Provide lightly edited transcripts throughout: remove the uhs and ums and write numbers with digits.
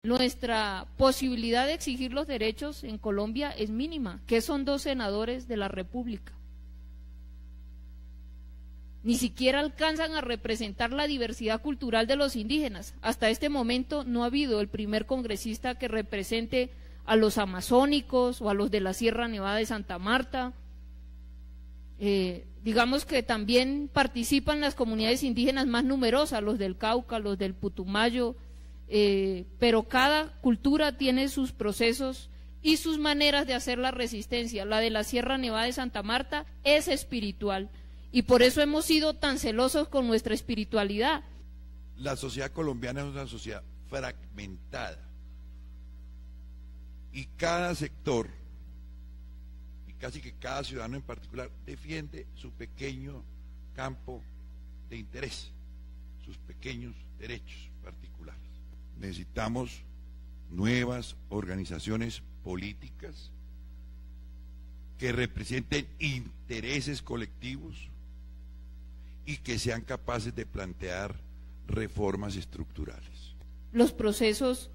Nuestra posibilidad de exigir los derechos en Colombia es mínima, que son 2 senadores de la República. Ni siquiera alcanzan a representar la diversidad cultural de los indígenas. Hasta este momento no ha habido el primer congresista que represente a los amazónicos o a los de la Sierra Nevada de Santa Marta. Digamos que también participan las comunidades indígenas más numerosas, los del Cauca, los del Putumayo, pero cada cultura tiene sus procesos y sus maneras de hacer la resistencia. La de la Sierra Nevada de Santa Marta es espiritual y por eso hemos sido tan celosos con nuestra espiritualidad. La sociedad colombiana es una sociedad fragmentada y cada sector, y casi que cada ciudadano en particular, defiende su pequeño campo de interés, sus pequeños derechos particulares. Necesitamos nuevas organizaciones políticas que representen intereses colectivos y que sean capaces de plantear reformas estructurales. Los procesos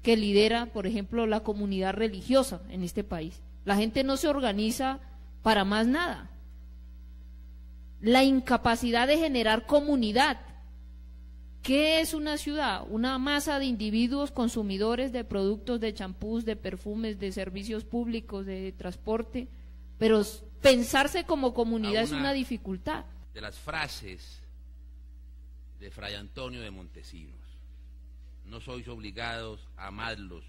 que lidera, por ejemplo, la comunidad religiosa en este país. La gente no se organiza para más nada. La incapacidad de generar comunidad. ¿Qué es una ciudad? Una masa de individuos consumidores de productos, de champús, de perfumes, de servicios públicos, de transporte, pero pensarse como comunidad es una dificultad. De las frases de Fray Antonio de Montesinos: no sois obligados a amarlos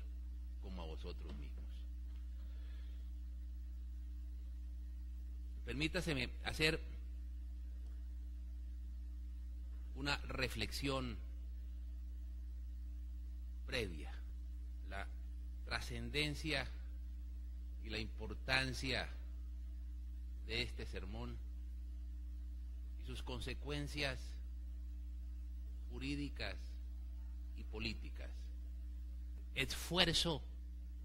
como a vosotros mismos. Permítaseme hacer una reflexión previa. La trascendencia y la importancia de este sermón y sus consecuencias jurídicas y políticas. Esfuerzo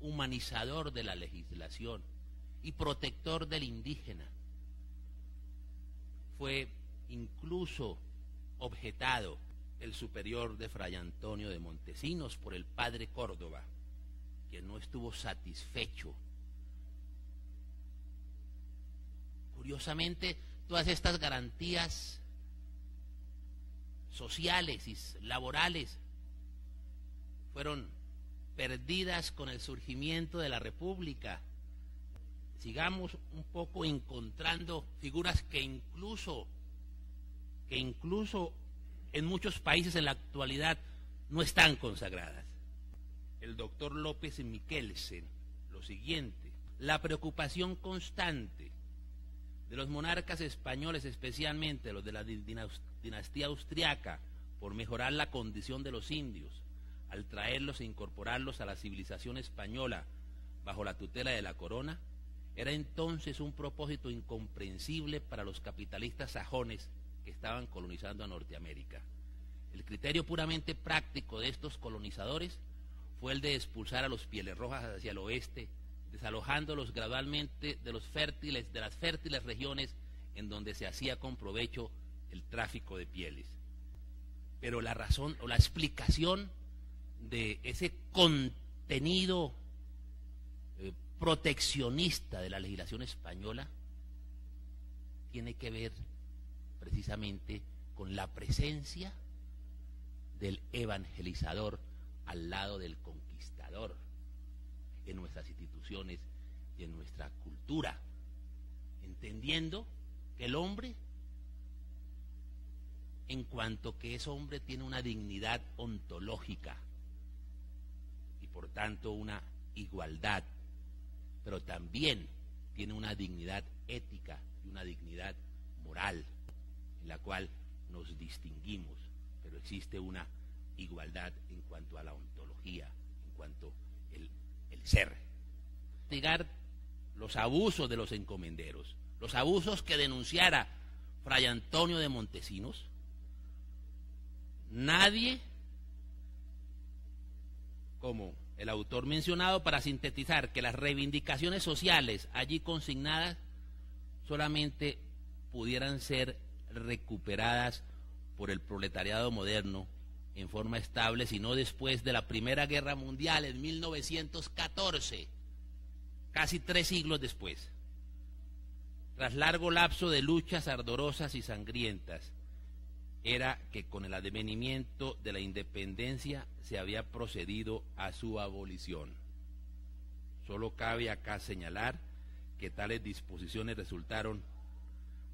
humanizador de la legislación y protector del indígena. Fue incluso objetado el superior de Fray Antonio de Montesinos por el padre Córdoba, quien no estuvo satisfecho. Curiosamente, todas estas garantías sociales y laborales fueron perdidas con el surgimiento de la República. Sigamos un poco encontrando figuras que incluso en muchos países en la actualidad no están consagradas. El doctor López Michelsen, lo siguiente: la preocupación constante de los monarcas españoles, especialmente los de la dinastía austriaca, por mejorar la condición de los indios, al traerlos e incorporarlos a la civilización española bajo la tutela de la corona, era entonces un propósito incomprensible para los capitalistas sajones que estaban colonizando a Norteamérica. El criterio puramente práctico de estos colonizadores fue el de expulsar a los pieles rojas hacia el oeste, desalojándolos gradualmente de las fértiles regiones en donde se hacía con provecho el tráfico de pieles. Pero la razón o la explicación de ese contenido proteccionista de la legislación española tiene que ver precisamente con la presencia del evangelizador al lado del conquistador en nuestras instituciones y en nuestra cultura, entendiendo que el hombre, en cuanto que es hombre, tiene una dignidad ontológica y por tanto una igualdad, pero también tiene una dignidad ética y una dignidad moral en la cual nos distinguimos, pero existe una igualdad en cuanto a la ontología, en cuanto el ser. Negar los abusos de los encomenderos, los abusos que denunciara Fray Antonio de Montesinos. Nadie como el autor mencionado para sintetizar que las reivindicaciones sociales allí consignadas solamente pudieran ser recuperadas por el proletariado moderno en forma estable, sino después de la Primera Guerra Mundial, en 1914, casi 3 siglos después. Tras largo lapso de luchas ardorosas y sangrientas, era que con el advenimiento de la independencia se había procedido a su abolición. Solo cabe acá señalar que tales disposiciones resultaron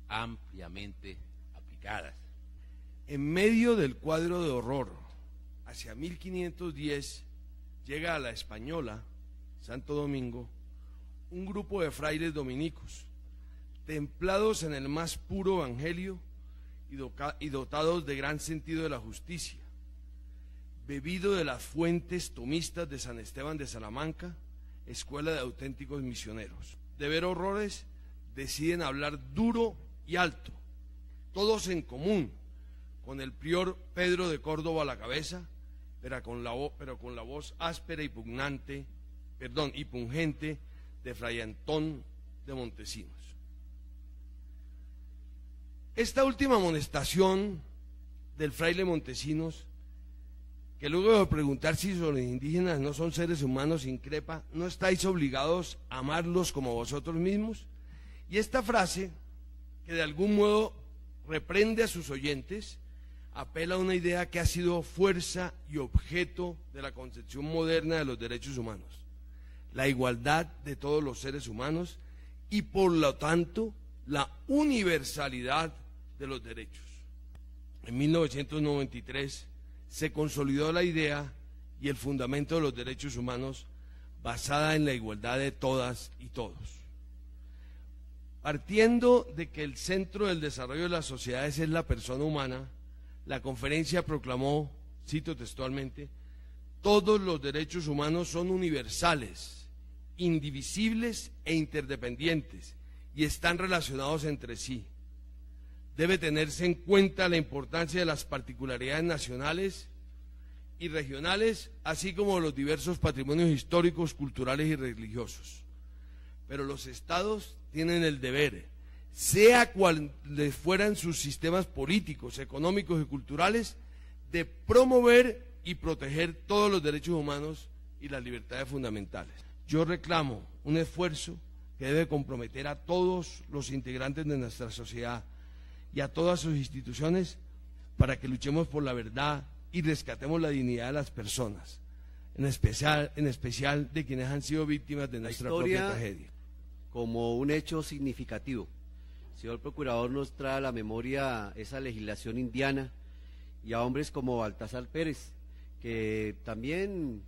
ampliamente aplicadas. En medio del cuadro de horror, hacia 1510, llega a la Española, Santo Domingo, un grupo de frailes dominicos, templados en el más puro evangelio y dotados de gran sentido de la justicia, bebido de las fuentes tomistas de San Esteban de Salamanca, escuela de auténticos misioneros. De ver horrores, deciden hablar duro y alto, todos en común, con el prior Pedro de Córdoba a la cabeza, pero con la voz áspera y pungente de Fray Antón de Montesinos. Esta última amonestación del fraile Montesinos, que luego de preguntar si los indígenas no son seres humanos, increpa: ¿no estáis obligados a amarlos como vosotros mismos? Y esta frase, que de algún modo reprende a sus oyentes, apela a una idea que ha sido fuerza y objeto de la concepción moderna de los derechos humanos: la igualdad de todos los seres humanos y por lo tanto la universalidad de los derechos. En 1993 se consolidó la idea y el fundamento de los derechos humanos basada en la igualdad de todas y todos. Partiendo de que el centro del desarrollo de las sociedades es la persona humana, la conferencia proclamó, cito textualmente: todos los derechos humanos son universales, indivisibles e interdependientes y están relacionados entre sí. Debe tenerse en cuenta la importancia de las particularidades nacionales y regionales, así como de los diversos patrimonios históricos, culturales y religiosos. Pero los estados tienen el deber, sea cuales fueran sus sistemas políticos, económicos y culturales, de promover y proteger todos los derechos humanos y las libertades fundamentales. Yo reclamo un esfuerzo que debe comprometer a todos los integrantes de nuestra sociedad y a todas sus instituciones para que luchemos por la verdad y rescatemos la dignidad de las personas, en especial de quienes han sido víctimas de nuestra propia tragedia. Como un hecho significativo, el señor Procurador nos trae a la memoria esa legislación indiana y a hombres como Baltasar Pérez, que también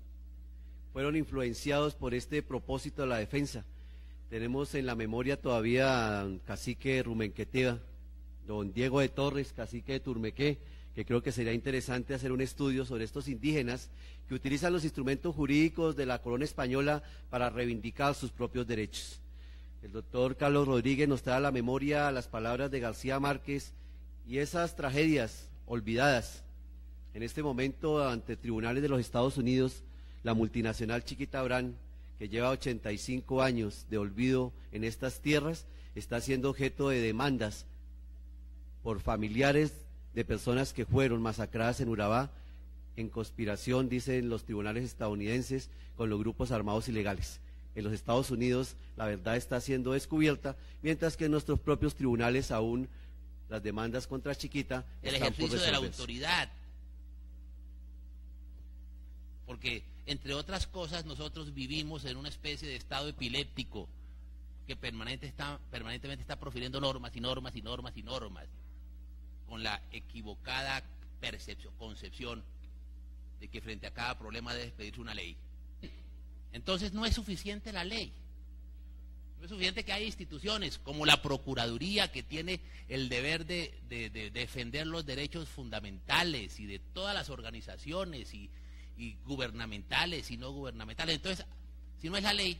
fueron influenciados por este propósito de la defensa. Tenemos en la memoria todavía a cacique Rumenqueteva, don Diego de Torres, cacique de Turmequé, que creo que sería interesante hacer un estudio sobre estos indígenas que utilizan los instrumentos jurídicos de la corona española para reivindicar sus propios derechos. El doctor Carlos Rodríguez nos trae a la memoria las palabras de García Márquez y esas tragedias olvidadas. En este momento, ante tribunales de los Estados Unidos, la multinacional Chiquita Brand, que lleva 85 años de olvido en estas tierras, está siendo objeto de demandas por familiares de personas que fueron masacradas en Urabá en conspiración, dicen los tribunales estadounidenses, con los grupos armados ilegales. En los Estados Unidos la verdad está siendo descubierta, mientras que en nuestros propios tribunales aún las demandas contra Chiquita el están por ejercicio de la resolverse. autoridad, porque entre otras cosas nosotros vivimos en una especie de estado epiléptico que permanentemente está profiriendo normas y normas y normas y normas, con la equivocada concepción de que frente a cada problema debe expedirse una ley. Entonces no es suficiente la ley, no es suficiente que haya instituciones como la Procuraduría, que tiene el deber de defender los derechos fundamentales y de todas las organizaciones y gubernamentales y no gubernamentales. Entonces, si no es la ley,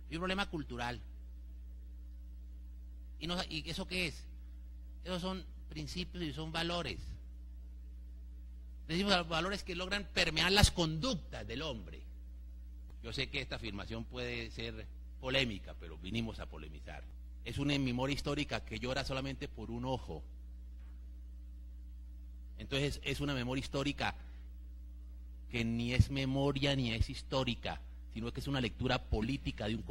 hay un problema cultural. ¿Y eso qué es? Esos son principios y son valores. Decimos valores que logran permear las conductas del hombre. Yo sé que esta afirmación puede ser polémica, pero vinimos a polemizar. Es una memoria histórica que llora solamente por un ojo. Entonces es una memoria histórica que ni es memoria ni es histórica, sino que es una lectura política de un